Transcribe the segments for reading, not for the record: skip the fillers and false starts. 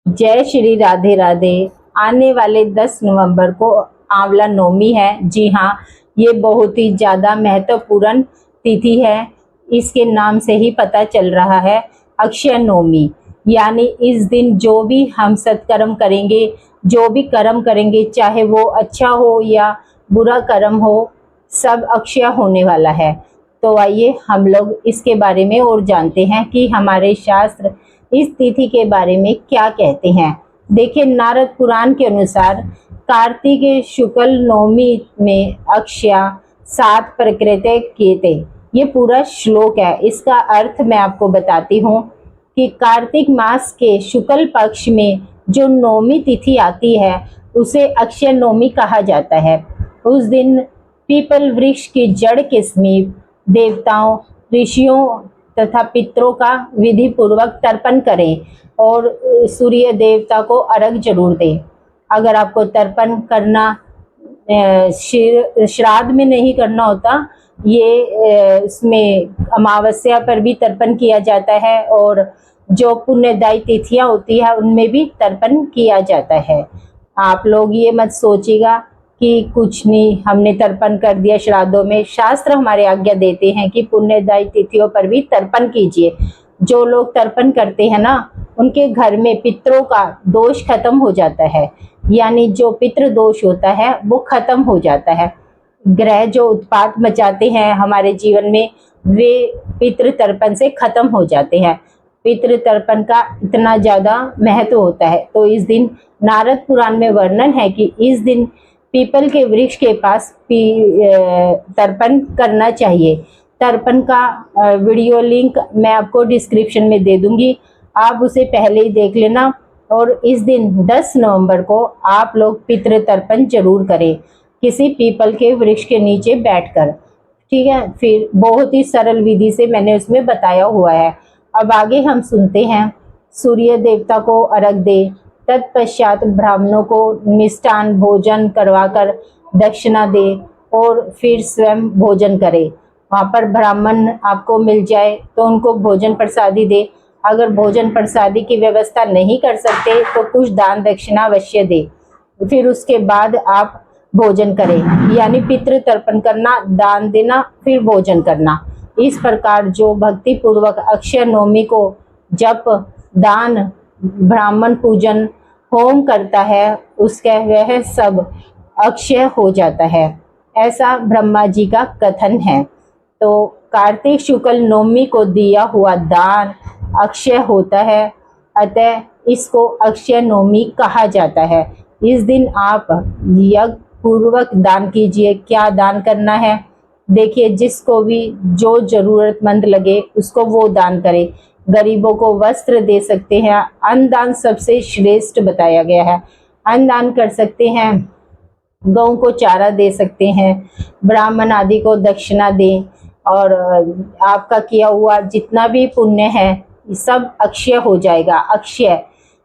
जय श्री राधे राधे। आने वाले 10 नवंबर को आंवला नवमी है। जी हाँ, ये बहुत ही ज़्यादा महत्वपूर्ण तिथि है। इसके नाम से ही पता चल रहा है अक्षय नवमी। यानी इस दिन जो भी हम सत्कर्म करेंगे, जो भी कर्म करेंगे, चाहे वो अच्छा हो या बुरा कर्म हो, सब अक्षय होने वाला है। तो आइए हम लोग इसके बारे में और जानते हैं कि हमारे शास्त्र इस तिथि के बारे में क्या कहते हैं। देखिए, नारद पुराण के अनुसार कार्तिक शुक्ल नवमी में अक्षया 7 प्रकृति किए थे। ये पूरा श्लोक है। इसका अर्थ मैं आपको बताती हूँ कि कार्तिक मास के शुक्ल पक्ष में जो नवमी तिथि आती है उसे अक्षय नवमी कहा जाता है। उस दिन पीपल वृक्ष की जड़ के समीप देवताओं, ऋषियों तथा पितरों का विधि पूर्वक तर्पण करें और सूर्य देवता को अर्घ जरूर दें। अगर आपको तर्पण करना श्राद्ध में नहीं करना होता, ये इसमें अमावस्या पर भी तर्पण किया जाता है और जो पुण्यदायी तिथियां होती है उनमें भी तर्पण किया जाता है। आप लोग ये मत सोचिएगा कि कुछ नहीं, हमने तर्पण कर दिया श्राद्धों में। शास्त्र हमारे आज्ञा देते हैं कि पुण्यदायी तिथियों पर भी तर्पण कीजिए। जो लोग तर्पण करते हैं ना, उनके घर में पितरों का दोष खत्म हो जाता है। यानी जो पितृ दोष होता है वो खत्म हो जाता है। ग्रह जो उत्पात मचाते हैं हमारे जीवन में, वे पितृ तर्पण से खत्म हो जाते हैं। पितृ तर्पण का इतना ज़्यादा महत्व होता है। तो इस दिन नारद पुराण में वर्णन है कि इस दिन पीपल के वृक्ष के पास तर्पण करना चाहिए। तर्पण का वीडियो लिंक मैं आपको डिस्क्रिप्शन में दे दूंगी, आप उसे पहले ही देख लेना। और इस दिन 10 नवंबर को आप लोग पितृ तर्पण जरूर करें, किसी पीपल के वृक्ष के नीचे बैठकर। ठीक है, फिर बहुत ही सरल विधि से मैंने उसमें बताया हुआ है। अब आगे हम सुनते हैं। सूर्य देवता को अर्घ दे, तत्पश्चात ब्राह्मणों को मिष्टान भोजन करवाकर दक्षिणा दे और फिर स्वयं भोजन करे। वहाँ पर ब्राह्मण आपको मिल जाए तो उनको भोजन प्रसादी दे। अगर भोजन प्रसादी की व्यवस्था नहीं कर सकते तो कुछ दान दक्षिणा अवश्य दे। फिर उसके बाद आप भोजन करें। यानी पितृ तर्पण करना, दान देना, फिर भोजन करना। इस प्रकार जो भक्ति पूर्वक अक्षय नवमी को जप, दान, ब्राह्मण पूजन, होम करता है, उसका वह सब अक्षय हो जाता है। ऐसा ब्रह्मा जी का कथन है। तो कार्तिक शुक्ल नवमी को दिया हुआ दान अक्षय होता है, अतः इसको अक्षय नवमी कहा जाता है। इस दिन आप यज्ञ पूर्वक दान कीजिए। क्या दान करना है? देखिए, जिसको भी जो जरूरतमंद लगे उसको वो दान करे। गरीबों को वस्त्र दे सकते हैं। अन्नदान सबसे श्रेष्ठ बताया गया है। अन्नदान कर सकते हैं, गौ को चारा दे सकते हैं, ब्राह्मण आदि को दक्षिणा दें और आपका किया हुआ जितना भी पुण्य है सब अक्षय हो जाएगा। अक्षय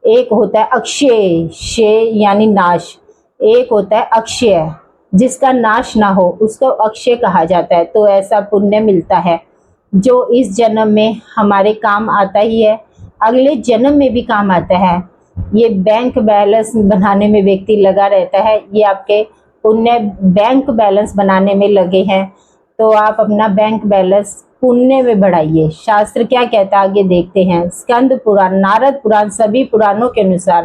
एक होता है अक्षय, शेय यानी नाश, एक होता है अक्षय जिसका नाश ना हो, उसको अक्षय कहा जाता है। तो ऐसा पुण्य मिलता है जो इस जन्म में हमारे काम आता ही है, अगले जन्म में भी काम आता है। ये बैंक बैलेंस बनाने में व्यक्ति लगा रहता है, ये आपके पुण्य बैंक बैलेंस बनाने में लगे हैं। तो आप अपना बैंक बैलेंस पुण्य में बढ़ाइए। शास्त्र क्या कहता है आगे देखते हैं। स्कंद पुराण, नारद पुराण, सभी पुराणों के अनुसार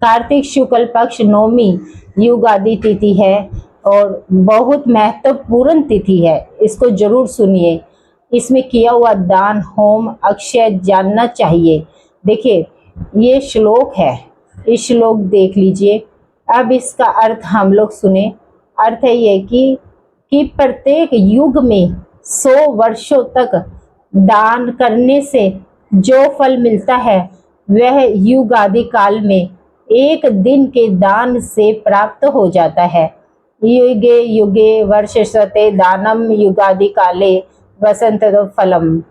कार्तिक शुक्ल पक्ष नवमी युगादि तिथि है और बहुत महत्वपूर्ण तिथि है। इसको जरूर सुनिए। इसमें किया हुआ दान, होम अक्षय जानना चाहिए। देखिए, ये श्लोक है, इस श्लोक देख लीजिए। अब इसका अर्थ हम लोग सुने। अर्थ है ये कि प्रत्येक युग में 100 वर्षों तक दान करने से जो फल मिलता है वह युग आदि काल में एक दिन के दान से प्राप्त हो जाता है। युगे युगे वर्षशते दानम युगादि काले वसंत फलम।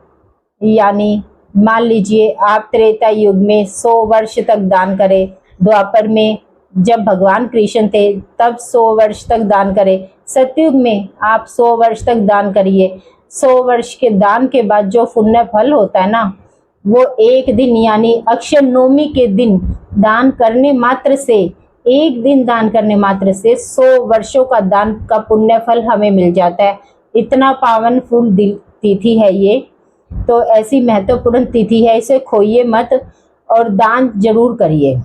यानी मान लीजिए आप त्रेता युग में 100 वर्ष तक दान करें, द्वापर में जब भगवान कृष्ण थे तब 100 वर्ष तक दान करें, सतयुग में आप 100 वर्ष तक दान करिए। 100 वर्ष के दान के बाद जो पुण्य फल होता है ना, वो एक दिन यानी अक्षय नवमी के दिन दान करने मात्र से, एक दिन दान करने मात्र से 100 वर्षों का दान का पुण्य फल हमें मिल जाता है। इतना पावन फूल तिथि है ये, तो ऐसी महत्वपूर्ण तिथि है, इसे खोइए मत और दान जरूर करिए।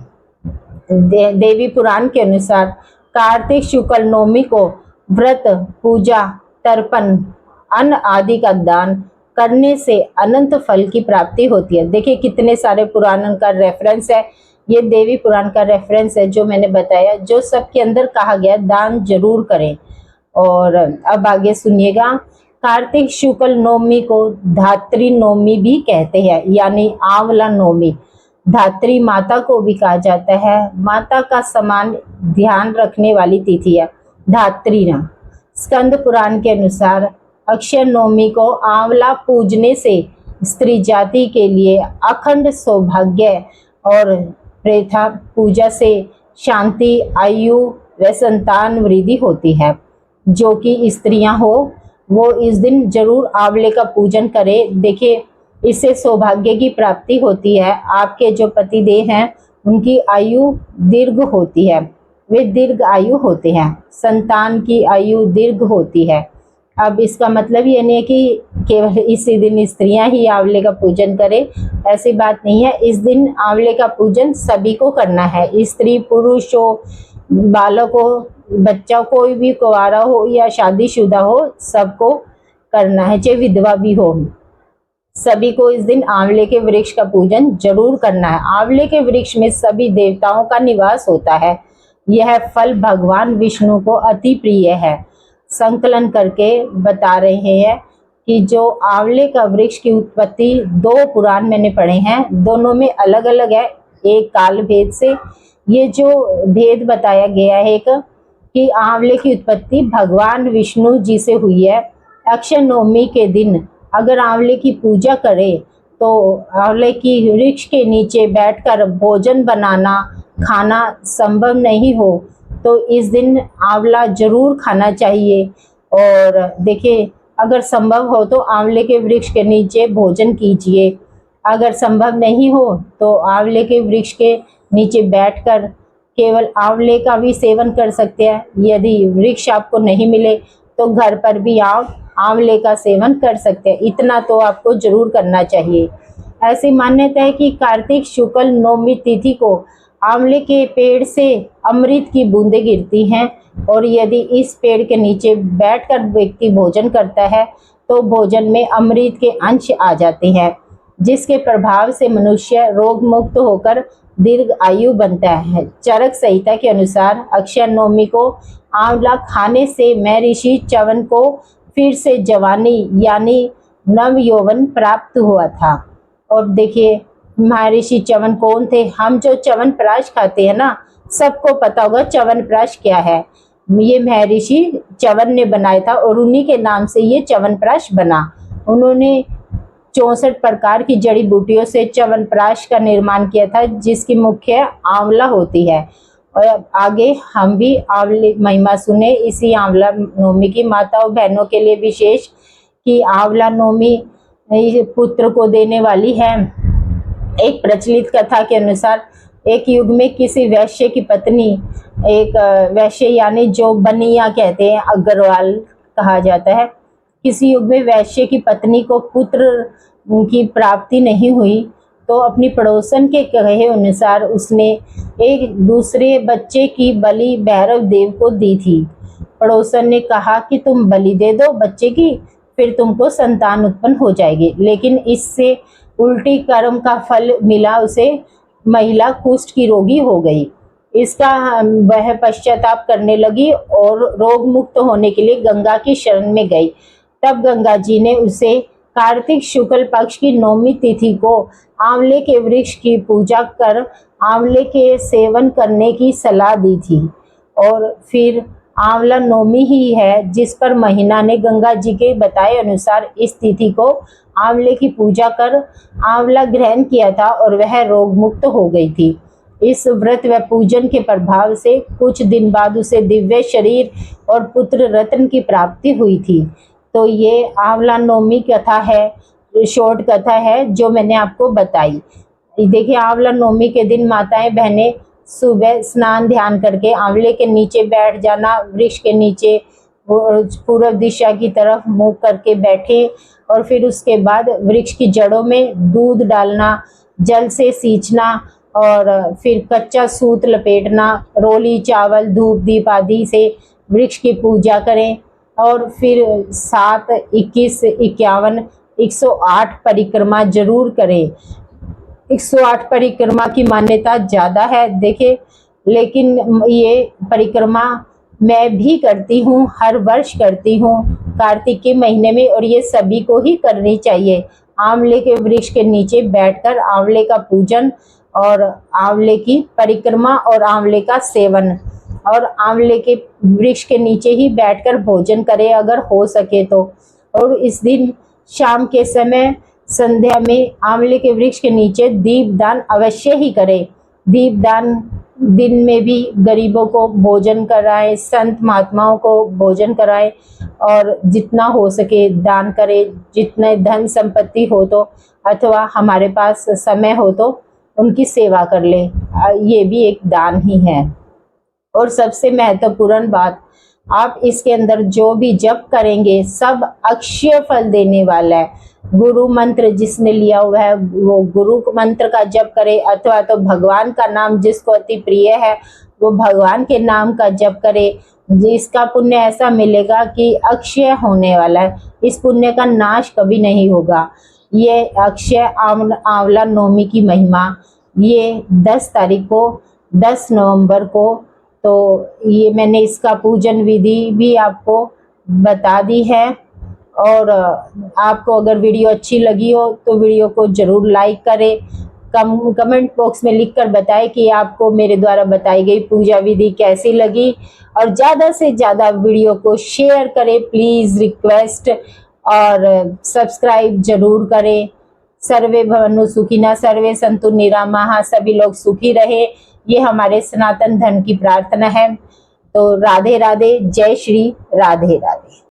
देवी पुराण के अनुसार कार्तिक शुक्ल नवमी को व्रत, पूजा, तर्पण, अन्न आदि का दान करने से अनंत फल की प्राप्ति होती है। देखिए कितने सारे पुराणों का रेफरेंस है, ये देवी पुराण का रेफरेंस है जो मैंने बताया, जो सबके अंदर कहा गया दान जरूर करें। और अब आगे सुनिएगा, कार्तिक शुक्ल नवमी को धात्री नवमी भी कहते हैं, यानी आंवला नवमी। धात्री माता को भी कहा जाता है, माता का समान ध्यान रखने वाली तिथि है धात्री ना। स्कंद पुराण के अनुसार अक्षय नवमी को आंवला पूजने से स्त्री जाति के लिए अखंड सौभाग्य और प्रेथा पूजा से शांति, आयु व संतान वृद्धि होती है। जो कि स्त्रियां हो वो इस दिन जरूर आंवले का पूजन करें। देखिए इससे सौभाग्य की प्राप्ति होती है, आपके जो पतिदेव हैं उनकी आयु दीर्घ होती है, वे दीर्घ आयु होते हैं, संतान की आयु दीर्घ होती है। अब इसका मतलब ये नहीं है कि केवल इसी दिन स्त्रियां ही आंवले का पूजन करें, ऐसी बात नहीं है। इस दिन आंवले का पूजन सभी को करना है, स्त्री पुरुष हो, बालक हो, बच्चा, कोई भी कुंवारा हो या शादीशुदा हो, सबको करना है, चाहे विधवा भी हो, सभी को इस दिन आंवले के वृक्ष का पूजन जरूर करना है। आंवले के वृक्ष में सभी देवताओं का निवास होता है। यह फल भगवान विष्णु को अति प्रिय है। संकलन करके बता रहे हैं कि जो आंवले का वृक्ष की उत्पत्ति 2 पुराण मैंने पढ़े हैं, दोनों में अलग अलग है, एक काल भेद से। ये जो भेद बताया गया है एक कि आंवले की उत्पत्ति भगवान विष्णु जी से हुई है। अक्षय नवमी के दिन अगर आंवले की पूजा करें तो आंवले की वृक्ष के नीचे बैठकर भोजन बनाना, खाना संभव नहीं हो तो इस दिन आंवला जरूर खाना चाहिए। और देखिए अगर संभव हो तो आंवले के वृक्ष के नीचे भोजन कीजिए, अगर संभव नहीं हो तो आंवले के वृक्ष के नीचे बैठकर केवल आंवले का भी सेवन कर सकते हैं। यदि वृक्ष आपको नहीं मिले तो घर पर भी आप आंवले का सेवन कर सकते हैं, इतना तो आपको जरूर करना चाहिए। ऐसी मान्यता है कि कार्तिक शुक्ल नवमी तिथि को आंवले के पेड़ से अमृत की बूंदें गिरती हैं और यदि इस पेड़ के नीचे बैठकर व्यक्ति भोजन करता है तो भोजन में अमृत के अंश आ जाते हैं, जिसके प्रभाव से मनुष्य रोग मुक्त होकर दीर्घ आयु बनता है। चरक संहिता के अनुसार अक्षय नवमी को आंवला खाने से महर्षि च्यवन को फिर से जवानी यानी नव यौवन प्राप्त हुआ था। और देखिए महर्षि च्यवन कौन थे? हम जो च्यवनप्राश खाते हैं ना, सबको पता होगा च्यवनप्राश क्या है। ये महर्षि च्यवन ने बनाया था और उन्हीं के नाम से ये च्यवनप्राश बना। उन्होंने 64 प्रकार की जड़ी बूटियों से च्यवनप्राश का निर्माण किया था, जिसकी मुख्य आंवला होती है। और अब आगे हम भी आंवले महिमा सुने इसी आंवला नवमी की। माताओं बहनों के लिए विशेष कि आंवला नवमी पुत्र को देने वाली है। एक प्रचलित कथा के अनुसार एक युग में किसी वैश्य की पत्नी, एक वैश्य यानी जो बनिया कहते हैं, अग्रवाल कहा जाता है, किसी युग में वैश्य की पत्नी को पुत्र की प्राप्ति नहीं हुई तो अपनी पड़ोसन के कहे अनुसार उसने एक दूसरे बच्चे की बलि भैरव देव को दी थी। पड़ोसन ने कहा कि तुम बलि दे दो बच्चे की, फिर तुमको संतान उत्पन्न हो जाएगी, लेकिन इससे उल्टी कर्म का फल मिला उसे। महिला कुष्ठ की रोगी हो गई। इसका वह पश्चाताप करने लगी और रोग मुक्त होने के लिए गंगा की शरण में गई। तब गंगा जी ने उसे कार्तिक शुक्ल पक्ष की नवमी तिथि को आंवले के वृक्ष की पूजा कर आंवले के सेवन करने की सलाह दी थी। और फिर आंवला नवमी ही है जिस पर महीना ने गंगा जी के बताए अनुसार इस तिथि को आंवले की पूजा कर आंवला ग्रहण किया था और वह रोग मुक्त हो गई थी। इस व्रत व पूजन के प्रभाव से कुछ दिन बाद उसे दिव्य शरीर और पुत्र रत्न की प्राप्ति हुई थी। तो ये आंवला नवमी कथा है, शॉर्ट कथा है जो मैंने आपको बताई। देखिए आंवला नवमी के दिन माताएं बहनें सुबह स्नान ध्यान करके आंवले के नीचे बैठ जाना, वृक्ष के नीचे पूर्व दिशा की तरफ मुंह करके बैठे और फिर उसके बाद वृक्ष की जड़ों में दूध डालना, जल से सींचना और फिर कच्चा सूत लपेटना, रोली चावल धूप दीप आदि से वृक्ष की पूजा करें और फिर 7, 21, 51, 108 परिक्रमा जरूर करें। 108 परिक्रमा की मान्यता ज़्यादा है देखिए, लेकिन ये परिक्रमा मैं भी करती हूँ, हर वर्ष करती हूँ कार्तिक के महीने में, और ये सभी को ही करनी चाहिए। आंवले के वृक्ष के नीचे बैठकर आंवले का पूजन और आंवले की परिक्रमा और आंवले का सेवन, और आंवले के वृक्ष के नीचे ही बैठकर भोजन करें अगर हो सके तो। और इस दिन शाम के समय संध्या में आंवले के वृक्ष के नीचे दीपदान अवश्य ही करें। दीपदान दिन में भी गरीबों को भोजन कराएं, संत महात्माओं को भोजन कराएं और जितना हो सके दान करें, जितने धन संपत्ति हो तो, अथवा हमारे पास समय हो तो उनकी सेवा कर ले, ये भी एक दान ही है। और सबसे महत्वपूर्ण बात, आप इसके अंदर जो भी जप करेंगे सब अक्षय फल देने वाला है। गुरु मंत्र जिसने लिया हुआ है वो गुरु मंत्र का जप करे, अथवा तो भगवान का नाम जिसको अति प्रिय है वो भगवान के नाम का जप करे, जिसका पुण्य ऐसा मिलेगा कि अक्षय होने वाला है। इस पुण्य का नाश कभी नहीं होगा। ये अक्षय आंवला नवमी की महिमा, ये 10 तारीख को, 10 नवंबर को, तो ये मैंने इसका पूजन विधि भी आपको बता दी है। और आपको अगर वीडियो अच्छी लगी हो तो वीडियो को ज़रूर लाइक करें, कमेंट बॉक्स में लिखकर बताएं कि आपको मेरे द्वारा बताई गई पूजा विधि कैसी लगी, और ज़्यादा से ज़्यादा वीडियो को शेयर करें प्लीज़, रिक्वेस्ट, और सब्सक्राइब ज़रूर करें। सर्वे भवन्तु सुखिनः, सर्वे सन्तु निरामः, सभी लोग सुखी रहे, ये हमारे सनातन धर्म की प्रार्थना है। तो राधे राधे, जय श्री राधे राधे।